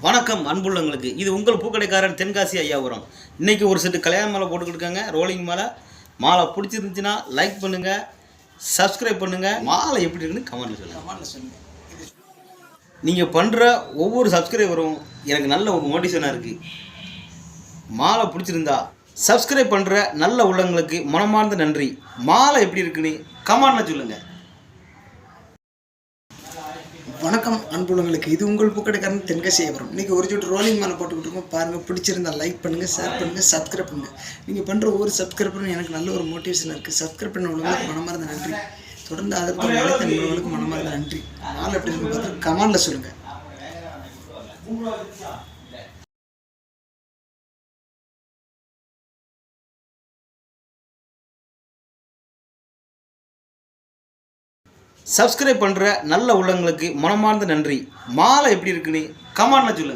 வணக்கம் அன்புள்ளங்களுக்கு, இது உங்கள் பூக்கடைக்காரன் தென்காசி ஐயாபுரம். இன்றைக்கி ஒரு செட்டு கல்யாண மாலை போட்டுக்கிட்டுருக்காங்க, ரோலிங் மாலை. மாலை பிடிச்சிருந்துச்சுன்னா லைக் பண்ணுங்கள், சப்ஸ்கிரைப் பண்ணுங்கள். மாலை எப்படி இருக்குன்னு கமெண்ட்டில் சொல்லுங்கள். நீங்கள் பண்ணுற ஒவ்வொரு சப்ஸ்கிரைபரும் எனக்கு நல்ல ஒரு மோட்டிவேஷனாக இருக்குது. மாலை பிடிச்சிருந்தா சப்ஸ்கிரைப் பண்ணுற நல்ல உள்ளங்களுக்கு மனமார்ந்த நன்றி. மாலை எப்படி இருக்குன்னு கமெண்ட்டில் சொல்லுங்கள். வணக்கம் அன்புள்ளங்களுக்கு, இது உங்கள் பூக்கடைக்காரன் தென்காசி ஐயாபுரம். இன்றைக்கி ஒரு ஜோட்டு ரோலிங் மேலே போட்டுக்கிட்டு இருக்கோம். பாருங்கள், பிடிச்சிருந்தா லைக் பண்ணுங்கள், ஷேர் பண்ணுங்கள், சப்ஸ்கிரைப் பண்ணுங்கள். நீங்கள் பண்ணுற ஒவ்வொரு சப்ஸ்கிரைபரும் எனக்கு நல்ல ஒரு மோட்டிவேஷனாக இருக்குது. சப்ஸ்கிரைப் பண்ண உள்ளவங்களுக்கு மனமார்ந்த நன்றி. தொடர்ந்து அதற்கு உள்ளவங்களுக்கு மனமார்ந்த நன்றி. நாள் எப்படி இருக்குன்னு பார்த்து கமெண்டில் சொல்லுங்கள். சப்ஸ்கிரைப் பண்ணுற நல்ல உள்ளங்களுக்கு மனமார்ந்த நன்றி. மாலை எப்படி இருக்குன்னு கமெண்ட்டில் சொல்லுங்கள்.